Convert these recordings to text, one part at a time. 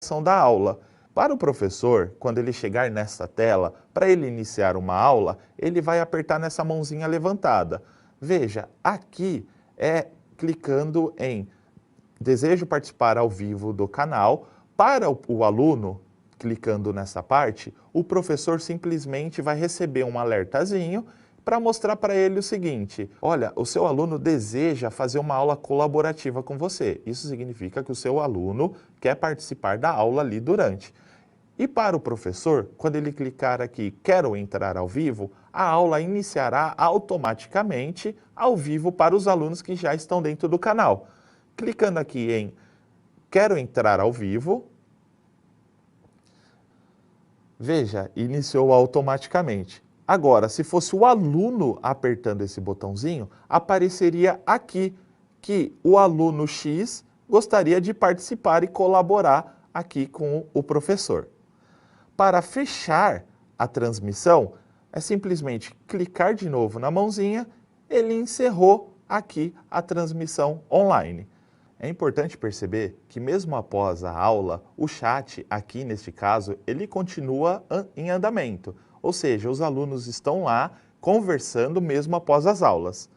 gravação da aula. Para o professor, quando ele chegar nessa tela, para ele iniciar uma aula, ele vai apertar nessa mãozinha levantada. Veja, aqui é clicando em desejo participar ao vivo do canal. Para o aluno, clicando nessa parte, o professor simplesmente vai receber um alertazinho para mostrar para ele o seguinte: olha, o seu aluno deseja fazer uma aula colaborativa com você. Isso significa que o seu aluno quer participar da aula ali durante. E para o professor, quando ele clicar aqui, quero entrar ao vivo, a aula iniciará automaticamente ao vivo para os alunos que já estão dentro do canal. Clicando aqui em quero entrar ao vivo, veja, iniciou automaticamente. Agora, se fosse o aluno apertando esse botãozinho, apareceria aqui que o aluno X gostaria de participar e colaborar aqui com o professor. Para fechar a transmissão, é simplesmente clicar de novo na mãozinha, ele encerrou aqui a transmissão online. É importante perceber que mesmo após a aula, o chat, aqui neste caso, ele continua em andamento. Ou seja, os alunos estão lá conversando mesmo após as aulas.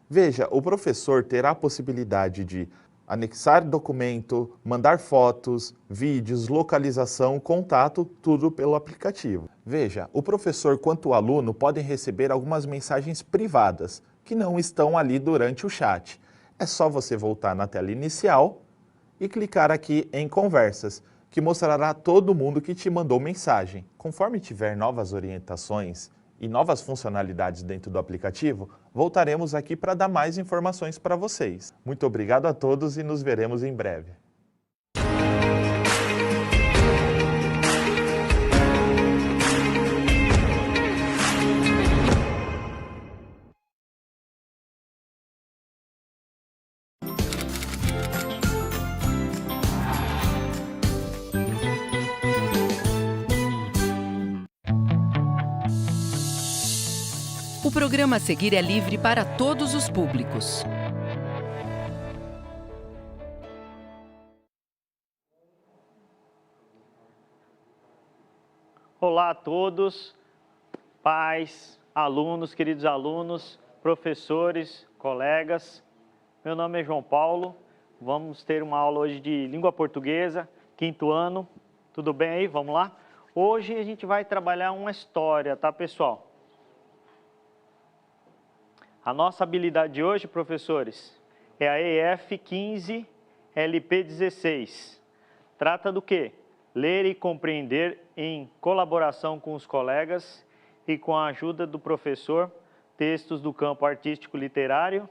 Veja, o professor terá a possibilidade de anexar documento, mandar fotos, vídeos, localização, contato, tudo pelo aplicativo. Veja, o professor quanto o aluno podem receber algumas mensagens privadas que não estão ali durante o chat. É só você voltar na tela inicial e clicar aqui em conversas, que mostrará todo mundo que te mandou mensagem. Conforme tiver novas orientações e novas funcionalidades dentro do aplicativo, voltaremos aqui para dar mais informações para vocês. Muito obrigado a todos e nos veremos em breve. O programa a seguir é livre para todos os públicos. Olá a todos, pais, alunos, queridos alunos, professores, colegas. Meu nome é João Paulo. Vamos ter uma aula hoje de língua portuguesa, 5º ano. Tudo bem aí? Vamos lá? Hoje a gente vai trabalhar uma história, tá, pessoal? A nossa habilidade de hoje, professores, é a EF 15 LP 16. Trata do quê? Ler e compreender em colaboração com os colegas e com a ajuda do professor, textos do campo artístico literário,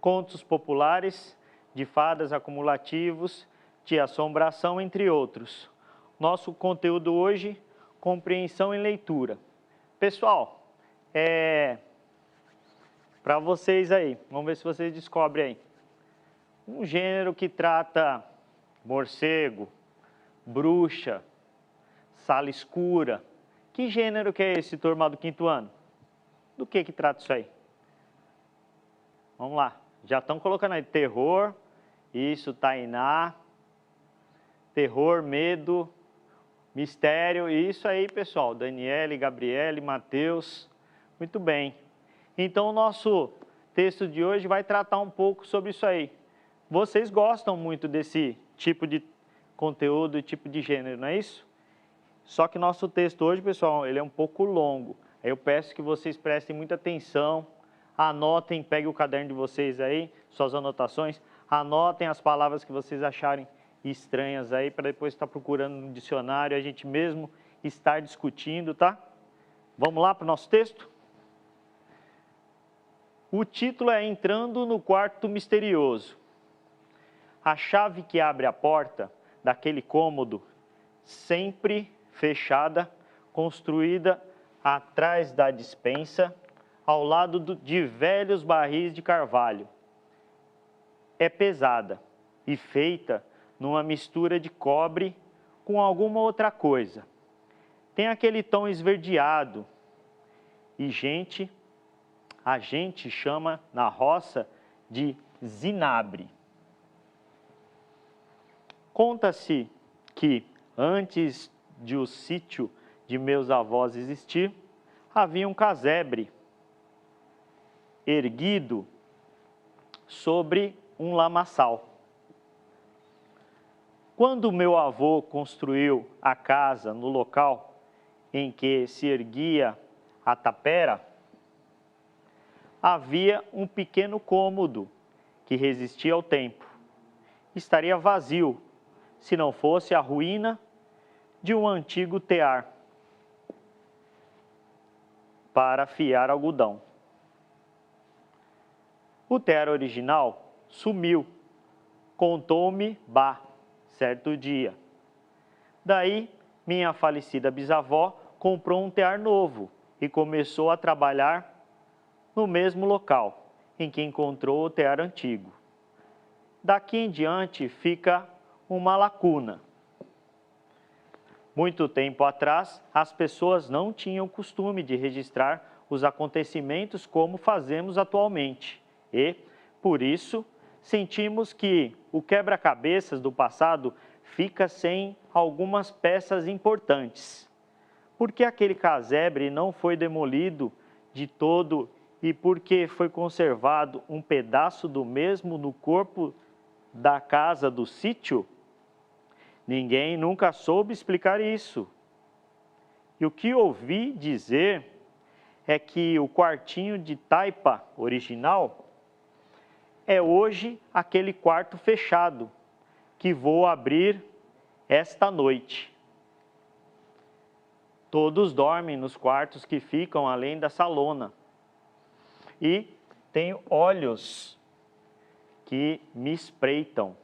contos populares, de fadas acumulativos, de assombração, entre outros. Nosso conteúdo hoje, compreensão e leitura. Pessoal, para vocês aí, vamos ver se vocês descobrem aí. Um gênero que trata morcego, bruxa, sala escura. Que gênero que é esse, turma do 5º ano? Do que trata isso aí? Vamos lá. Já estão colocando aí terror, isso, Tainá. Terror, medo, mistério, isso aí, pessoal. Daniele, Gabriele, Matheus. Muito bem. Então, o nosso texto de hoje vai tratar um pouco sobre isso aí. Vocês gostam muito desse tipo de conteúdo e tipo de gênero, não é isso? Só que nosso texto hoje, pessoal, ele é um pouco longo. Eu peço que vocês prestem muita atenção, anotem, peguem o caderno de vocês aí, suas anotações, anotem as palavras que vocês acharem estranhas aí, para depois estar procurando no dicionário, a gente mesmo estar discutindo, tá? Vamos lá para o nosso texto? O título é Entrando no Quarto Misterioso. A chave que abre a porta daquele cômodo, sempre fechada, construída atrás da despensa, ao lado de velhos barris de carvalho. É pesada e feita numa mistura de cobre com alguma outra coisa. Tem aquele tom esverdeado e a gente chama na roça de zinabre. Conta-se que antes de o sítio de meus avós existir, havia um casebre erguido sobre um lamaçal. Quando meu avô construiu a casa no local em que se erguia a tapera, havia um pequeno cômodo que resistia ao tempo. Estaria vazio se não fosse a ruína de um antigo tear para fiar algodão. O tear original sumiu, contou-me Bá, certo dia. Daí, minha falecida bisavó comprou um tear novo e começou a trabalhar no mesmo local em que encontrou o tear antigo. Daqui em diante fica uma lacuna. Muito tempo atrás, as pessoas não tinham costume de registrar os acontecimentos como fazemos atualmente e, por isso, sentimos que o quebra-cabeças do passado fica sem algumas peças importantes. Porque aquele casebre não foi demolido de todo e porque foi conservado um pedaço do mesmo no corpo da casa do sítio? Ninguém nunca soube explicar isso. E o que ouvi dizer é que o quartinho de taipa original é hoje aquele quarto fechado que vou abrir esta noite. Todos dormem nos quartos que ficam além da salona. E tenho olhos que me espreitam.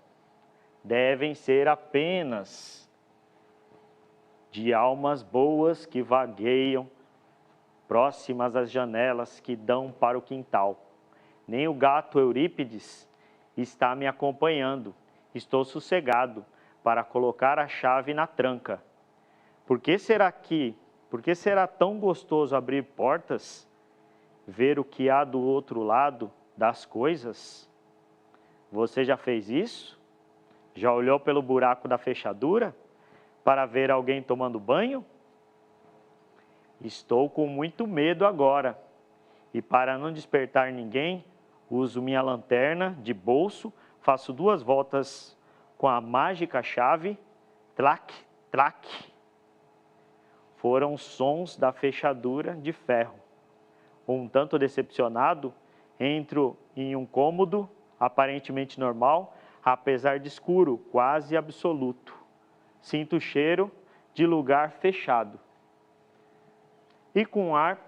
Devem ser apenas de almas boas que vagueiam próximas às janelas que dão para o quintal. Nem o gato Eurípides está me acompanhando. Estou sossegado para colocar a chave na tranca. Por que será tão gostoso abrir portas, ver o que há do outro lado das coisas? Você já fez isso? Já olhou pelo buraco da fechadura para ver alguém tomando banho? Estou com muito medo agora e para não despertar ninguém, uso minha lanterna de bolso, faço 2 voltas com a mágica chave, tlac, tlac. Foram sons da fechadura de ferro. Um tanto decepcionado, entro em um cômodo aparentemente normal, apesar de escuro, quase absoluto. Sinto o cheiro de lugar fechado. E com ar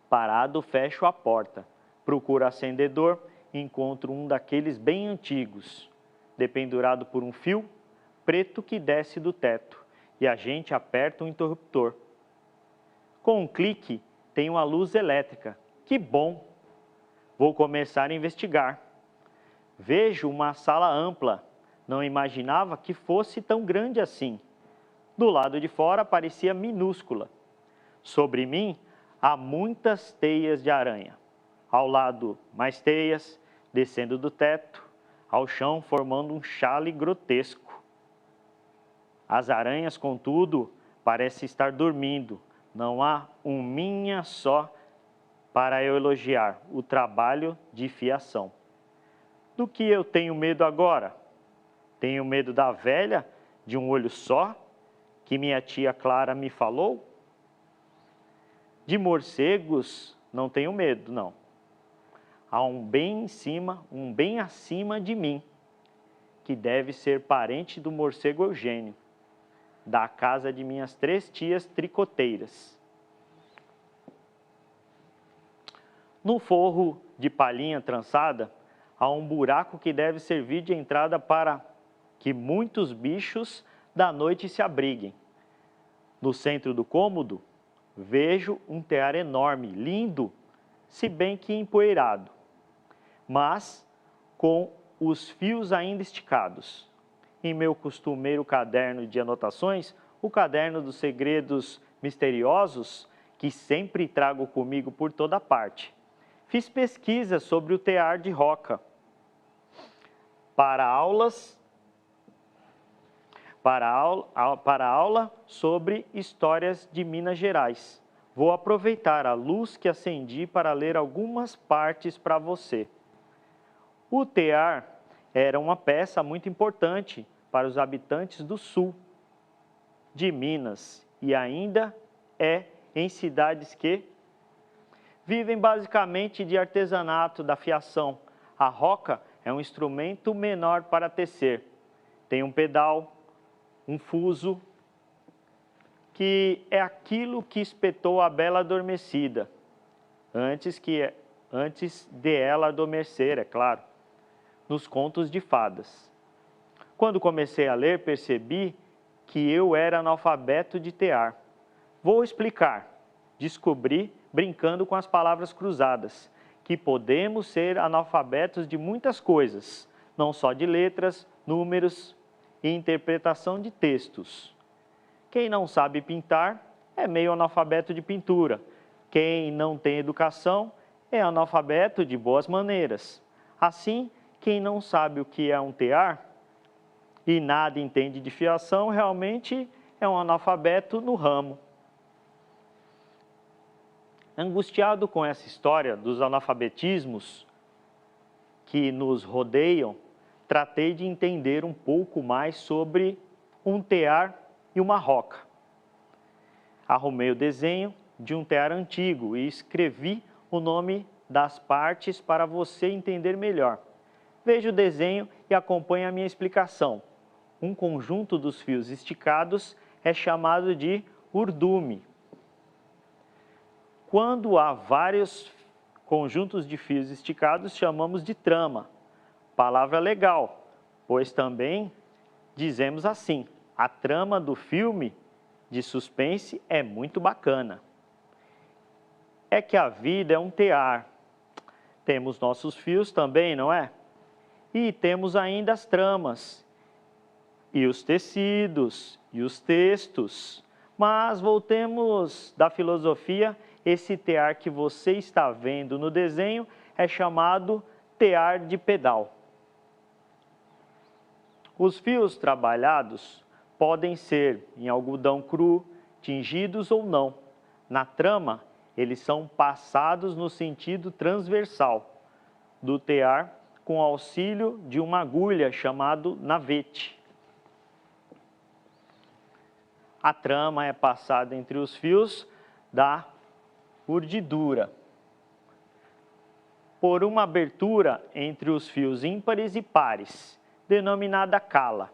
parado, fecho a porta. Procuro acendedor, encontro um daqueles bem antigos, dependurado por um fio preto que desce do teto, e a gente aperta o interruptor. Com um clique, tem uma luz elétrica. Que bom! Vou começar a investigar. Vejo uma sala ampla. Não imaginava que fosse tão grande assim. Do lado de fora parecia minúscula. Sobre mim há muitas teias de aranha. Ao lado, mais teias, descendo do teto, ao chão, formando um chale grotesco. As aranhas, contudo, parecem estar dormindo. Não há uma só para eu elogiar o trabalho de fiação. Do que eu tenho medo agora? Tenho medo da velha de um olho só, que minha tia Clara me falou? De morcegos não tenho medo, não. Há um bem em cima, um bem acima de mim, que deve ser parente do morcego Eugênio, da casa de minhas 3 tias tricoteiras. No forro de palhinha trançada, há um buraco que deve servir de entrada para que muitos bichos da noite se abriguem. No centro do cômodo, vejo um tear enorme, lindo, se bem que empoeirado, mas com os fios ainda esticados. Em meu costumeiro caderno de anotações, o caderno dos segredos misteriosos, que sempre trago comigo por toda parte. Fiz pesquisa sobre o tear de roca. Para para a aula sobre histórias de Minas Gerais. Vou aproveitar a luz que acendi para ler algumas partes para você. O tear era uma peça muito importante para os habitantes do sul de Minas e ainda é em cidades que vivem basicamente de artesanato da fiação. A roca é um instrumento menor para tecer. Tem um pedal, um fuso, que é aquilo que espetou a bela adormecida, antes de ela adormecer, é claro, nos contos de fadas. Quando comecei a ler, percebi que eu era analfabeto de tear. Vou explicar. Descobri, brincando com as palavras cruzadas, que podemos ser analfabetos de muitas coisas, não só de letras, números e interpretação de textos. Quem não sabe pintar é meio analfabeto de pintura. Quem não tem educação é analfabeto de boas maneiras. Assim, quem não sabe o que é um tear e nada entende de fiação, realmente é um analfabeto no ramo. Angustiado com essa história dos analfabetismos que nos rodeiam, tratei de entender um pouco mais sobre um tear e uma roca. Arrumei o desenho de um tear antigo e escrevi o nome das partes para você entender melhor. Veja o desenho e acompanhe a minha explicação. Um conjunto dos fios esticados é chamado de urdume. Quando há vários conjuntos de fios esticados, chamamos de trama. Palavra legal, pois também dizemos assim: a trama do filme de suspense é muito bacana. É que a vida é um tear. Temos nossos fios também, não é? E temos ainda as tramas, e os tecidos, e os textos. Mas voltemos da filosofia, esse tear que você está vendo no desenho é chamado tear de pedal. Os fios trabalhados podem ser em algodão cru, tingidos ou não. Na trama, eles são passados no sentido transversal do tear com auxílio de uma agulha chamado navete. A trama é passada entre os fios da urdidura por uma abertura entre os fios ímpares e pares, denominada cala.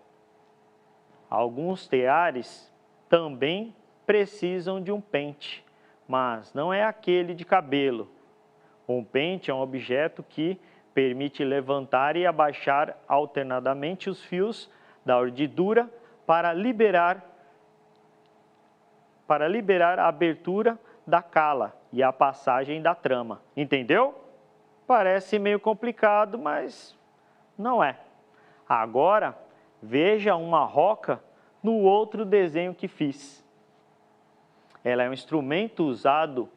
Alguns teares também precisam de um pente, mas não é aquele de cabelo. Um pente é um objeto que permite levantar e abaixar alternadamente os fios da urdidura para liberar a abertura da cala e a passagem da trama. Entendeu? Parece meio complicado, mas não é. Agora, veja uma roca no outro desenho que fiz. Ela é um instrumento usado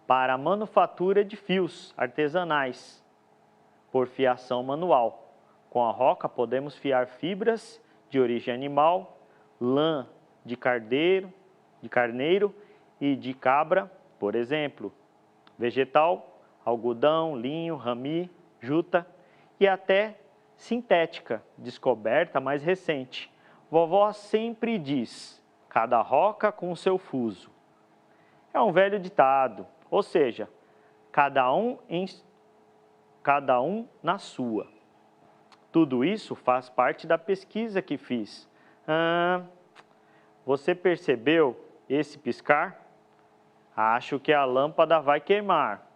para a manufatura de fios artesanais, por fiação manual. Com a roca podemos fiar fibras de origem animal, lã de carneiro e de cabra, por exemplo, vegetal, algodão, linho, rami, juta e até sintética, descoberta mais recente. Vovó sempre diz: cada roca com seu fuso. É um velho ditado, ou seja, cada um na sua. Tudo isso faz parte da pesquisa que fiz. Você percebeu esse piscar? Acho que a lâmpada vai queimar,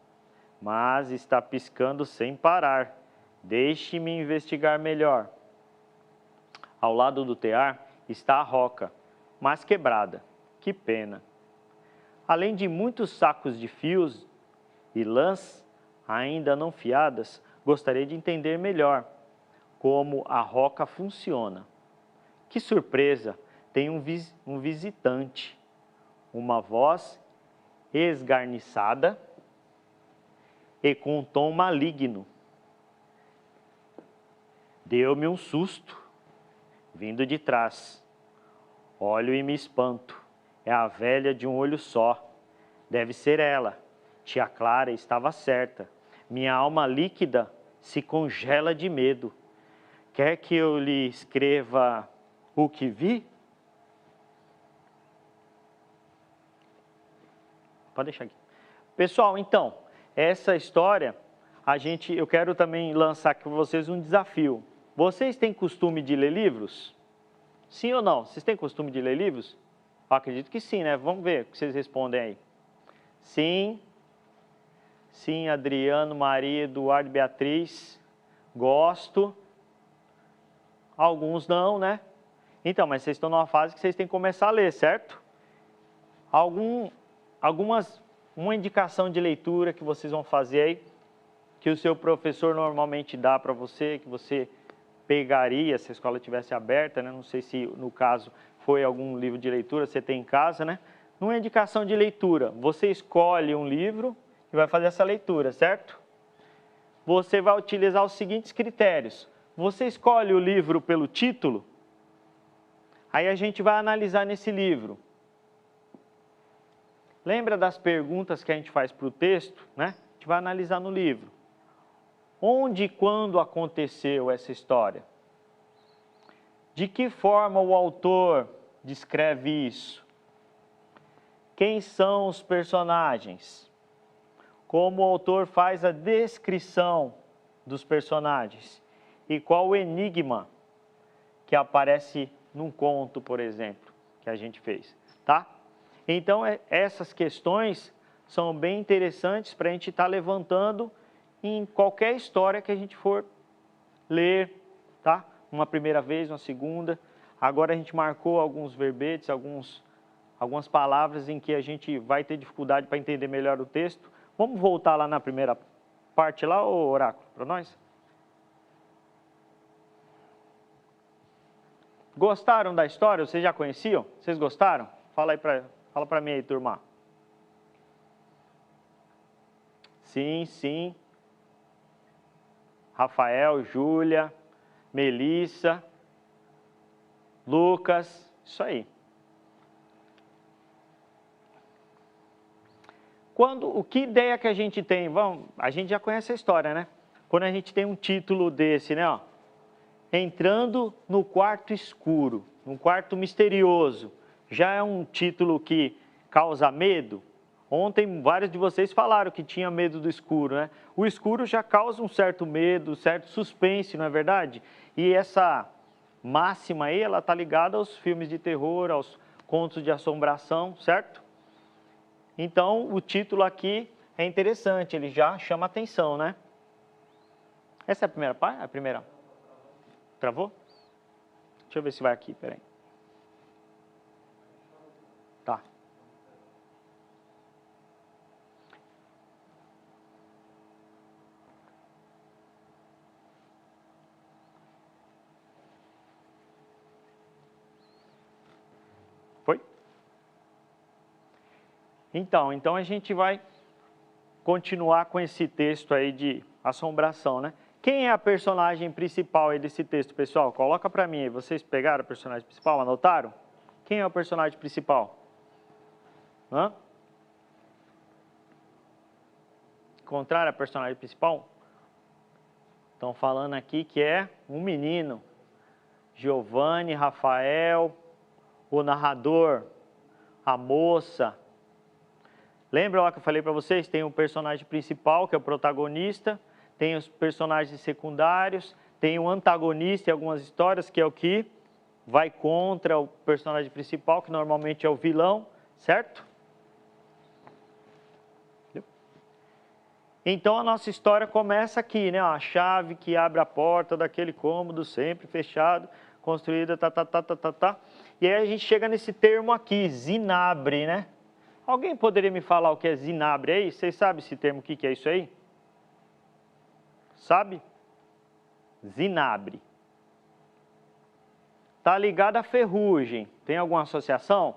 mas está piscando sem parar. Deixe-me investigar melhor. Ao lado do tear está a roca, mas quebrada. Que pena. Além de muitos sacos de fios e lãs ainda não fiadas, gostaria de entender melhor como a roca funciona. Que surpresa! Tem um visitante, uma voz esgarniçada e com um tom maligno. Deu-me um susto, vindo de trás. Olho e me espanto. É a velha de um olho só. Deve ser ela. Tia Clara estava certa. Minha alma líquida se congela de medo. Quer que eu lhe escreva o que vi? Pode deixar aqui. Pessoal, então, essa história, eu quero também lançar aqui para vocês um desafio. Vocês têm costume de ler livros? Sim ou não? Vocês têm costume de ler livros? Eu acredito que sim, né? Vamos ver o que vocês respondem aí. Sim. Sim, Adriano, Maria, Eduardo, Beatriz. Gosto. Alguns não, né? Então, mas vocês estão numa fase que vocês têm que começar a ler, certo? Uma indicação de leitura que vocês vão fazer aí, que o seu professor normalmente dá para você, que você pegaria se a escola tivesse aberta, né? Não sei se no caso foi algum livro de leitura, você tem em casa, né? Numa indicação de leitura, você escolhe um livro e vai fazer essa leitura, certo? Você vai utilizar os seguintes critérios. Você escolhe o livro pelo título, aí a gente vai analisar nesse livro. Lembra das perguntas que a gente faz para o texto, né? A gente vai analisar no livro. Onde e quando aconteceu essa história? De que forma o autor descreve isso? Quem são os personagens? Como o autor faz a descrição dos personagens? E qual o enigma que aparece num conto, por exemplo, que a gente fez, tá? Então, essas questões são bem interessantes para a gente estar levantando em qualquer história que a gente for ler, tá? Uma primeira vez, uma segunda. Agora a gente marcou alguns verbetes, algumas palavras em que a gente vai ter dificuldade para entender melhor o texto. Vamos voltar lá na primeira parte lá, ô Oráculo, para nós? Gostaram da história? Vocês já conheciam? Vocês gostaram? Fala para mim aí, turma. Sim, sim. Rafael, Júlia, Melissa, Lucas, isso aí. Que ideia que a gente tem? A gente já conhece a história, né? Quando a gente tem um título desse, né? Ó, entrando no quarto escuro, num quarto misterioso. Já é um título que causa medo? Ontem, vários de vocês falaram que tinha medo do escuro, né? O escuro já causa um certo medo, certo suspense, não é verdade? E essa máxima aí, ela está ligada aos filmes de terror, aos contos de assombração, certo? Então, o título aqui é interessante, ele já chama atenção, né? Essa é a primeira parte? A primeira? Travou? Deixa eu ver se vai aqui, peraí. Tá. Foi? Então a gente vai continuar com esse texto aí de assombração, né? Quem é a personagem principal aí desse texto, pessoal? Coloca para mim aí. Vocês pegaram a personagem principal, anotaram? Quem é o personagem principal? Hã? Encontraram a personagem principal? Estão falando aqui que é um menino. Giovanni, Rafael, o narrador, a moça. Lembra lá que eu falei para vocês? Tem o personagem principal, que é o protagonista. Tem os personagens secundários, tem o antagonista em algumas histórias, que é o que vai contra o personagem principal, que normalmente é o vilão, certo? Então a nossa história começa aqui, né? A chave que abre a porta daquele cômodo sempre fechado, construída, E aí a gente chega nesse termo aqui, zinabre, né? Alguém poderia me falar o que é zinabre aí? Vocês sabem esse termo, o que é isso aí? Sabe? Zinabre. Está ligado à ferrugem. Tem alguma associação?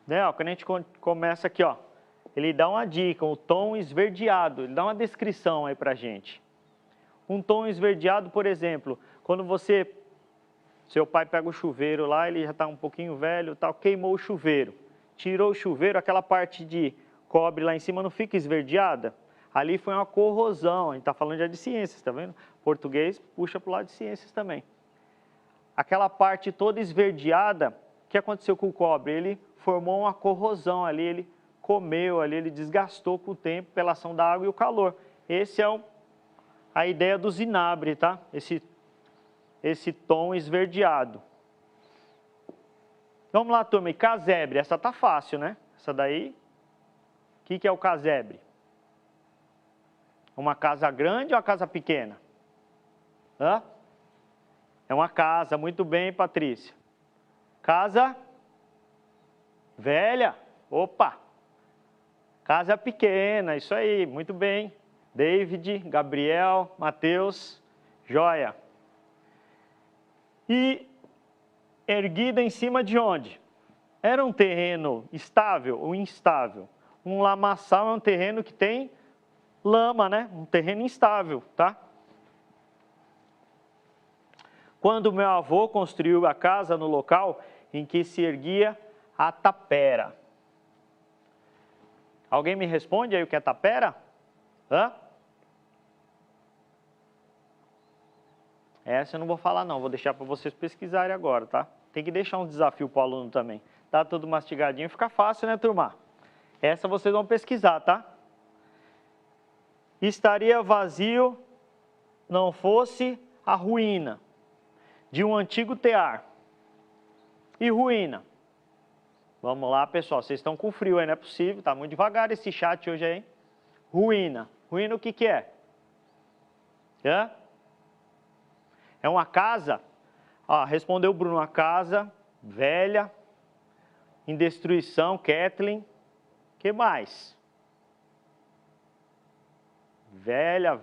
Né? Ó, quando a gente começa aqui, ó, ele dá uma dica, um tom esverdeado. Ele dá uma descrição aí para a gente. Um tom esverdeado, por exemplo, quando você Seu pai pega o chuveiro lá, ele já está um pouquinho velho, tal, queimou o chuveiro. Tirou o chuveiro, aquela parte de cobre lá em cima não fica esverdeada? Ali foi uma corrosão, a gente está falando já de ciências, tá vendo? Português puxa para o lado de ciências também. Aquela parte toda esverdeada, o que aconteceu com o cobre? Ele formou uma corrosão ali, ele comeu ali, ele desgastou com o tempo pela ação da água e o calor. Esse é a ideia do zinabre, tá? Esse tom esverdeado. Vamos lá, turma. E casebre? Essa tá fácil, né? Essa daí. O que é o casebre? Uma casa grande ou uma casa pequena? Hã? É uma casa. Muito bem, Patrícia. Casa velha. Opa! Casa pequena. Isso aí. Muito bem. David, Gabriel, Matheus. Joia. E erguida em cima de onde? Era um terreno estável ou instável? Um lamaçal é um terreno que tem lama, né? Um terreno instável, tá? Quando meu avô construiu a casa no local em que se erguia a tapera. Alguém me responde aí o que é tapera? Hã? Essa eu não vou falar não, vou deixar para vocês pesquisarem agora, tá? Tem que deixar um desafio para o aluno também. Tá tudo mastigadinho, fica fácil, né, turma? Essa vocês vão pesquisar, tá? Estaria vazio, não fosse a ruína de um antigo tear. E ruína? Vamos lá, pessoal, vocês estão com frio aí, não é possível, tá muito devagar esse chat hoje aí. Ruína. Ruína o que que é? Hã? É uma casa, respondeu o Bruno, uma casa velha, em destruição, Kathleen. Que mais? Velha.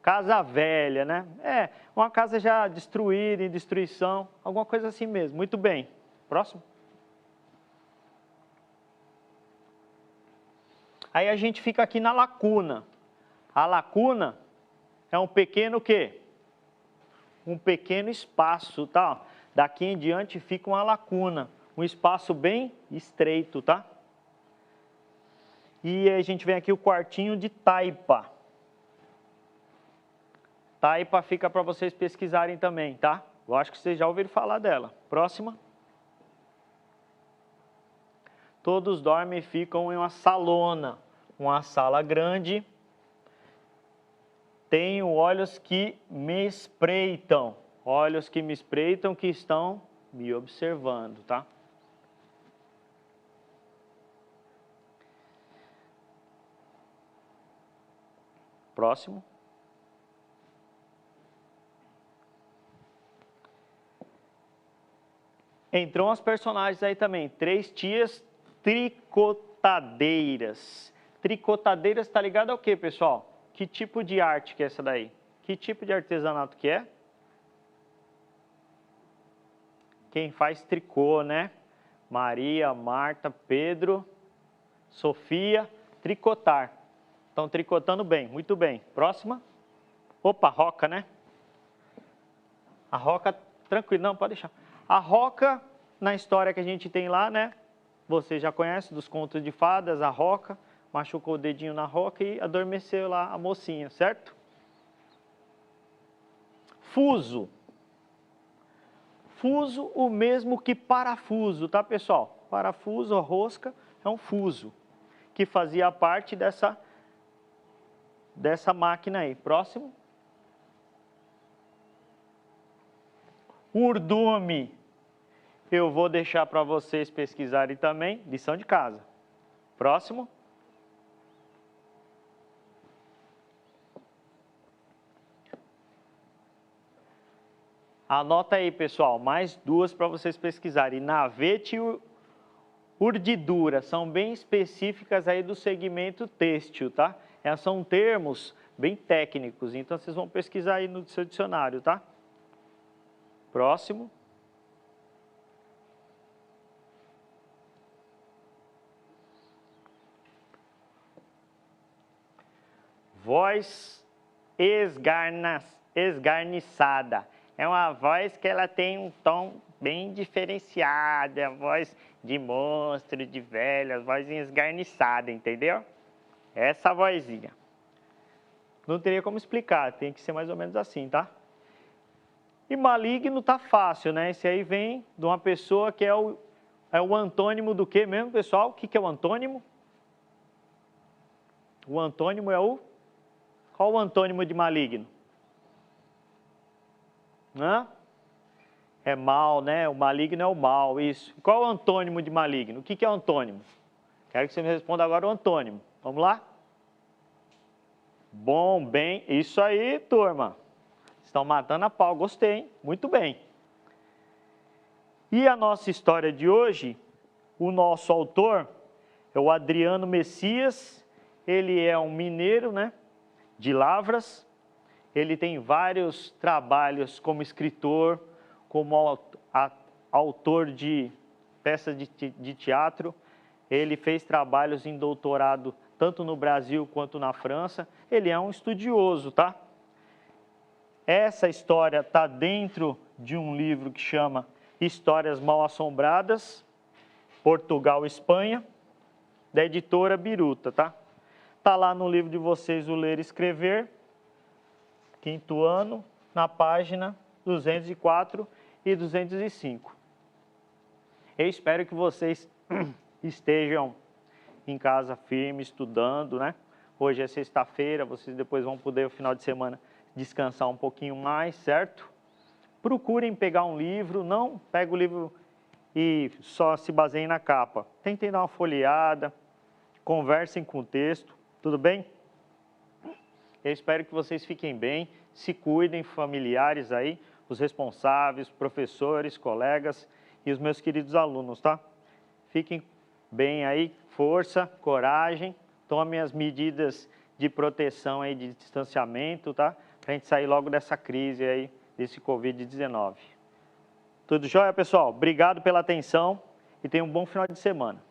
Casa velha, né? É, uma casa já destruída, em destruição, alguma coisa assim mesmo. Muito bem. Próximo. Aí a gente fica aqui na lacuna. A lacuna é um pequeno quê? Um pequeno espaço, tá? Daqui em diante fica uma lacuna, um espaço bem estreito, tá? E a gente vem aqui o quartinho de taipa. Taipa fica para vocês pesquisarem também, tá? Eu acho que vocês já ouviram falar dela. Próxima. Todos dormem e ficam em uma salona, uma sala grande. Tenho olhos que me espreitam, que estão me observando, tá? Próximo. Entrou as personagens aí também, 3 tias tricotadeiras. Tricotadeiras tá ligado ao quê, pessoal? Que tipo de arte que é essa daí? Que tipo de artesanato que é? Quem faz tricô, né? Maria, Marta, Pedro, Sofia, tricotar. Estão tricotando bem, muito bem. Próxima. Opa, roca, né? A roca, tranquilo, não, pode deixar. A roca, na história que a gente tem lá, né? Você já conhece dos contos de fadas, a roca. Machucou o dedinho na roca e adormeceu lá a mocinha, certo? Fuso. Fuso, o mesmo que parafuso, tá, pessoal? Parafuso, rosca, é um fuso, que fazia parte dessa máquina aí. Próximo. Urdume. Eu vou deixar para vocês pesquisarem também, lição de casa. Próximo. Anota aí, pessoal, mais 2 para vocês pesquisarem. Navete e urdidura, são bem específicas aí do segmento têxtil, tá? São termos bem técnicos, então vocês vão pesquisar aí no seu dicionário, tá? Próximo. Voz esgarniçada. É uma voz que ela tem um tom bem diferenciado, é a voz de monstro, de velho, a vozinha esgarniçada, entendeu? Essa vozinha. Não teria como explicar, tem que ser mais ou menos assim, tá? E maligno tá fácil, né? Esse aí vem de uma pessoa que é o antônimo do que mesmo, pessoal? O que é o antônimo? O antônimo é o... Qual o antônimo de maligno? Hã? É mal, né? O maligno é o mal, isso. Qual o antônimo de maligno? O que é o antônimo? Quero que você me responda agora o antônimo. Vamos lá? Bom, bem, isso aí, turma. Estão matando a pau, gostei, hein? Muito bem. E a nossa história de hoje, o nosso autor é o Adriano Messias. Ele é um mineiro, né? De Lavras. Ele tem vários trabalhos como escritor, como autor de peças de teatro. Ele fez trabalhos em doutorado tanto no Brasil quanto na França. Ele é um estudioso, tá? Essa história está dentro de um livro que chama Histórias Mal-Assombradas, Portugal e Espanha, da editora Biruta, tá? Está lá no livro de vocês, o Ler e Escrever, 5º ano, na página 204 e 205. Eu espero que vocês estejam em casa firme, estudando, né? Hoje é sexta-feira, vocês depois vão poder, no final de semana, descansar um pouquinho mais, certo? Procurem pegar um livro, não pega o livro e só se baseiem na capa. Tentem dar uma folheada, conversem com o texto, tudo bem? Eu espero que vocês fiquem bem, se cuidem, familiares aí, os responsáveis, professores, colegas e os meus queridos alunos, tá? Fiquem bem aí, força, coragem, tomem as medidas de proteção aí, de distanciamento, tá? Para a gente sair logo dessa crise aí, desse Covid-19. Tudo jóia, pessoal? Obrigado pela atenção e tenham um bom final de semana.